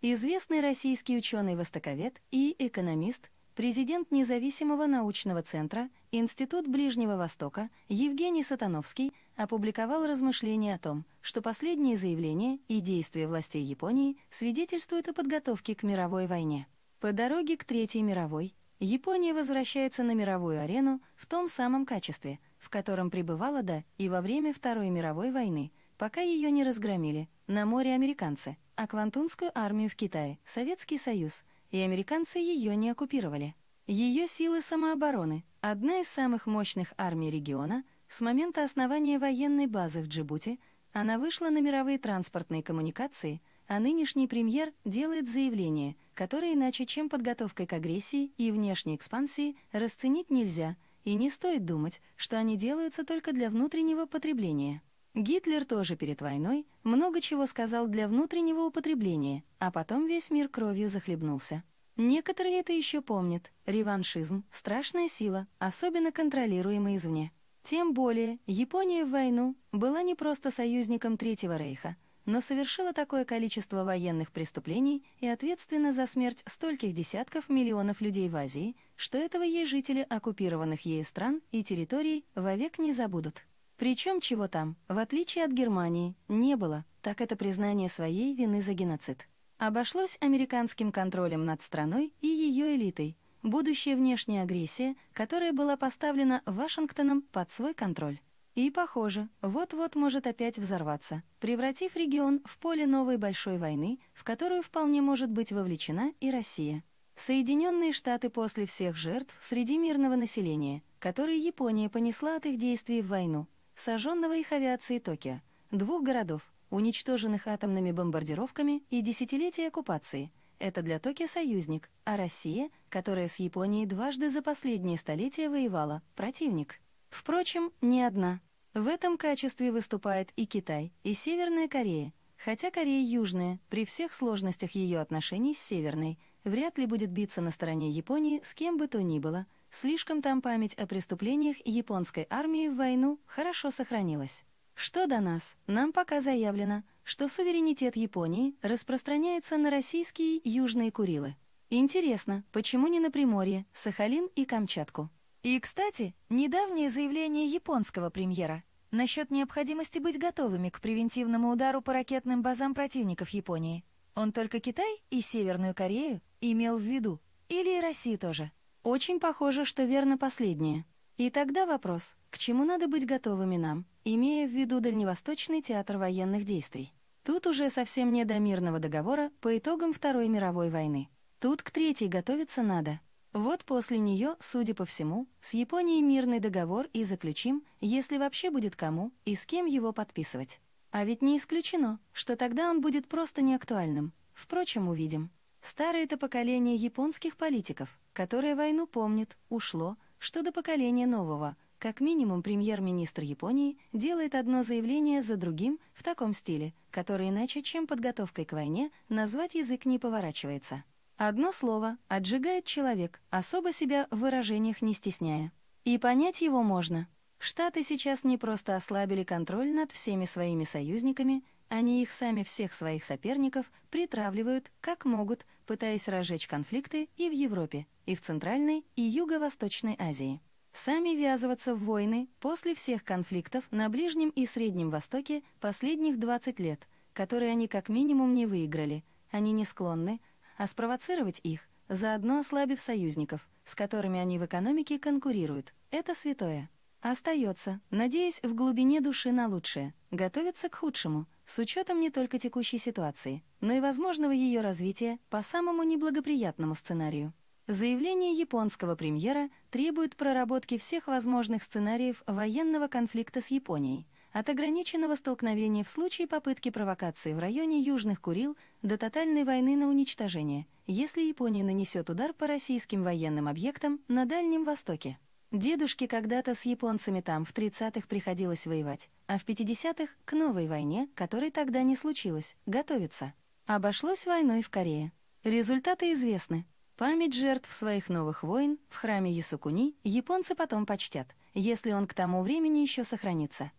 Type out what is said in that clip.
Известный российский ученый-востоковед и экономист, президент независимого научного центра Институт Ближнего Востока Евгений Сатановский опубликовал размышления о том, что последние заявления и действия властей Японии свидетельствуют о подготовке к мировой войне. По дороге к Третьей мировой Япония возвращается на мировую арену в том самом качестве, в котором пребывала до и во время Второй мировой войны, пока ее не разгромили на море американцы, а Квантунскую армию в Китае, Советский Союз, и американцы ее не оккупировали. Ее силы самообороны, одна из самых мощных армий региона, с момента основания военной базы в Джибути, она вышла на мировые транспортные коммуникации, а нынешний премьер делает заявление, которое иначе, чем подготовкой к агрессии и внешней экспансии, расценить нельзя, и не стоит думать, что они делаются только для внутреннего потребления. Гитлер тоже перед войной много чего сказал для внутреннего употребления, а потом весь мир кровью захлебнулся. Некоторые это еще помнят. Реваншизм – страшная сила, особенно контролируемая извне. Тем более, Япония в войну была не просто союзником Третьего Рейха, но совершила такое количество военных преступлений и ответственна за смерть стольких десятков миллионов людей в Азии, что этого ей жители оккупированных ею стран и территорий вовек не забудут. Причем чего там, в отличие от Германии, не было, так это признание своей вины за геноцид. Обошлось американским контролем над страной и ее элитой, будущая внешняя агрессия, которая была поставлена Вашингтоном под свой контроль. И, похоже, вот-вот может опять взорваться, превратив регион в поле новой большой войны, в которую вполне может быть вовлечена и Россия. Соединенные Штаты после всех жертв среди мирного населения, которые Япония понесла от их действий в войну, сожженного их авиацией Токио, 2 городов, уничтоженных атомными бомбардировками и десятилетий оккупации. Это для Токио союзник, а Россия, которая с Японией дважды за последние столетия воевала, противник. Впрочем, не одна. В этом качестве выступает и Китай, и Северная Корея, хотя Корея Южная, при всех сложностях ее отношений с Северной, вряд ли будет биться на стороне Японии с кем бы то ни было, слишком там память о преступлениях японской армии в войну хорошо сохранилась. Что до нас, нам пока заявлено, что суверенитет Японии распространяется на российские Южные Курилы. Интересно, почему не на Приморье, Сахалин и Камчатку? И, кстати, недавнее заявление японского премьера насчет необходимости быть готовыми к превентивному удару по ракетным базам противников Японии. Он только Китай и Северную Корею имел в виду, или и Россию тоже? Очень похоже, что верно последнее. И тогда вопрос, к чему надо быть готовыми нам, имея в виду Дальневосточный театр военных действий? Тут уже совсем не до мирного договора по итогам Второй мировой войны. Тут к Третьей готовиться надо. Вот после нее, судя по всему, с Японией мирный договор и заключим, если вообще будет кому и с кем его подписывать. А ведь не исключено, что тогда он будет просто неактуальным. Впрочем, увидим. Старое-то поколение японских политиков, которое войну помнит, ушло, что до поколения нового, как минимум премьер-министр Японии делает одно заявление за другим в таком стиле, который иначе, чем подготовкой к войне, назвать язык не поворачивается. Одно слово отжигает человек, особо себя в выражениях не стесняя. И понять его можно. Штаты сейчас не просто ослабили контроль над всеми своими союзниками, они их сами всех своих соперников притравливают, как могут, пытаясь разжечь конфликты и в Европе, и в Центральной и Юго-Восточной Азии. Сами ввязываться в войны после всех конфликтов на Ближнем и Среднем Востоке последних 20 лет, которые они как минимум не выиграли, они не склонны, а спровоцировать их, заодно ослабив союзников, с которыми они в экономике конкурируют, это святое. Остается, надеясь в глубине души на лучшее, готовиться к худшему, с учетом не только текущей ситуации, но и возможного ее развития по самому неблагоприятному сценарию. Заявление японского премьера требует проработки всех возможных сценариев военного конфликта с Японией, от ограниченного столкновения в случае попытки провокации в районе Южных Курил до тотальной войны на уничтожение, если Япония нанесет удар по российским военным объектам на Дальнем Востоке. Дедушке когда-то с японцами там в 30-х приходилось воевать, а в 50-х к новой войне, которой тогда не случилось, готовиться. Обошлось войной в Корее. Результаты известны. Память жертв своих новых войн в храме Ясукуни японцы потом почтят, если он к тому времени еще сохранится.